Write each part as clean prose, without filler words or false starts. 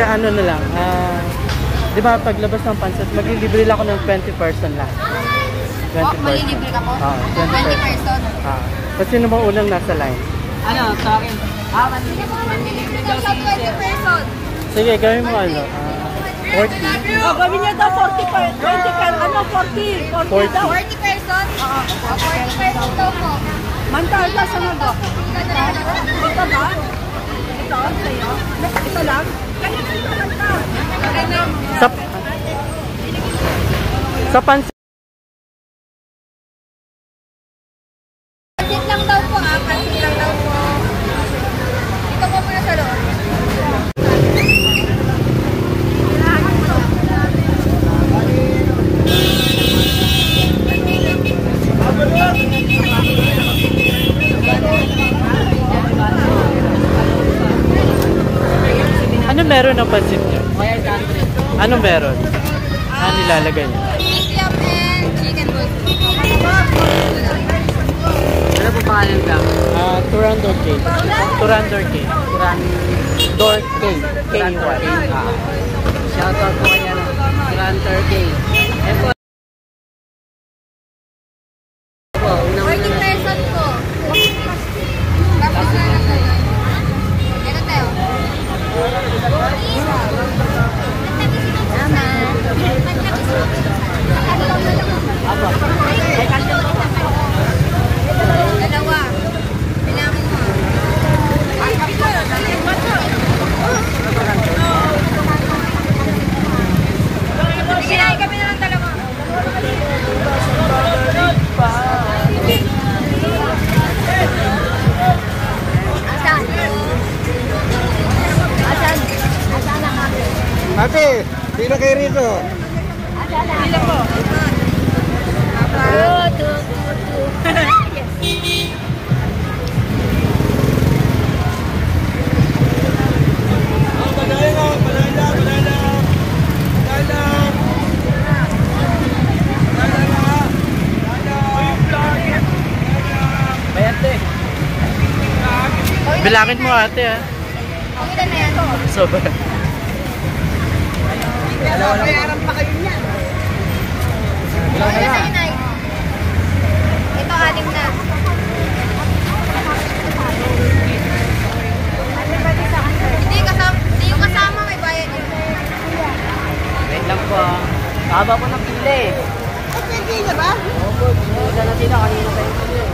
ano na lang, di ba paglabas ng pancit, maglilibre lang ako ng 20% lang. 20%. Oh, malilibre ka po? 20 person? Kasi sino ba unang nasa line? Ano, sa akin? Manlilibre daw si 20 person. Sige, gawin mo ano, 40. Gawin niya daw 40 per, 20 per, ano, 40 daw. 40 person? Oo. 40 person daw po. Mantal ka sa mga. Ito ba? Ito, sa'yo? Ito lang? Sa pansit. Pansit lang daw po pansit lang daw po. Ito po muna sa loob. Ano meron ng pansit niyo? Anong meron? Ano nilalagay niyo? Kikiam and chicken bowl. Ano po pangalan ka? Turandot cake. Turandot cake. Turandot cake. K-Y. Shoutout po kaya na. Grand Turkey. Ayan po. 40 person po. Tapos na lang tayo. Ito tayo. Dalawa. Bilangin mo. Sinay kami na lang dalawa. Asan? Asan? Asan ang ate? Ate, sino kayo rito? Asan ang ate? Po. Tutu. Bilangin mo ate ha. Ang ilan na yan? Sobra. Bayaran pa kayo niyan. Ang ilan na yun ay? Ito, 6 na. Hindi yung kasama, may bayad yun. Wait lang po. Haba po ng pila eh. Hindi na ba? Opo. Isa na sila kanina tayo pila eh.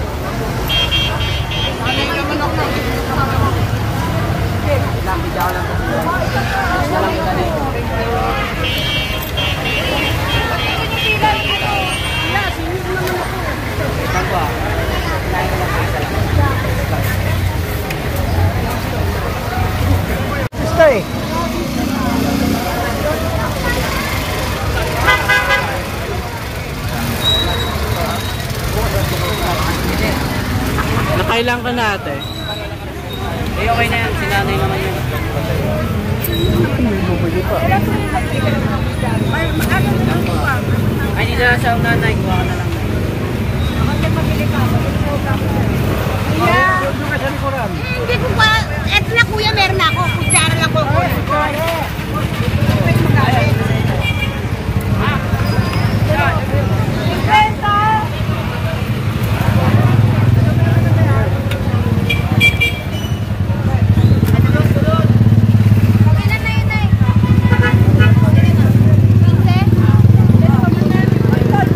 Lang, bigyan ko lang po sila. Isa lang kita na eh. Lang po. Kinain ko lang po isa lang. Gusto eh. Nakailan ka na ate? Eh, okay na yan. Sinanay naman yun. Ay, hindi na sa nanay. Kuha ka na lang. Hindi ko pa. Eto na kuya, meron na ako. Kutsara lang ko.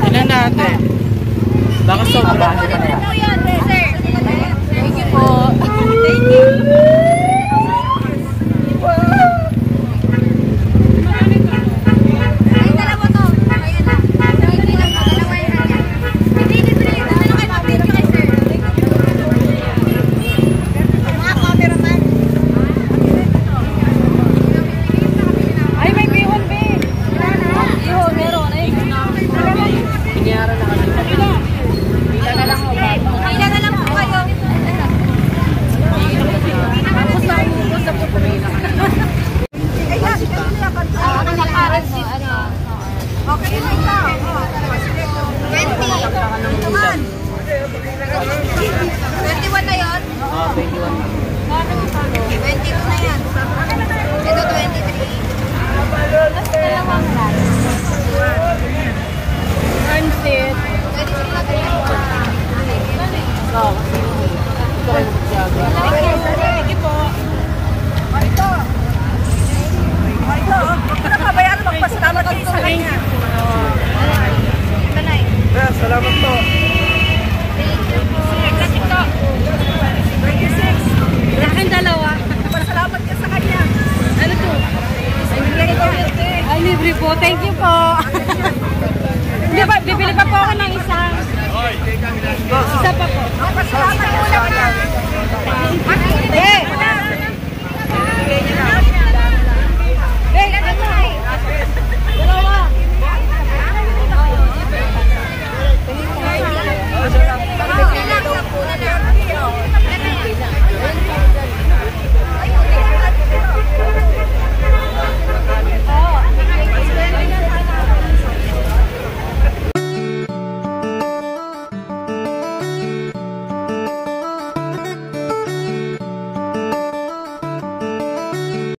Ilan na ate? Baka sobra. Thank you po. Thank you. Ay, dalawa to. Ayan na. Hindi lang po. Dalawa yan niya. Hindi, libre. Ano kayo mag-video kay sir? Mga cameraman. Ay, may bihon, be. Bihon, meron. Ay, Piniyara na kami. Pila na lang ako. kanya. Ito na eh. Salamat po. Thank you po. Kasi ko. 26. Laking dalawa. Salamat ka sa kanya. Ano to? Ay, libre po. Thank you po. Hindi ba, bibili pa po ako ng isa. Isa pa po. Salamat po lang. Hey!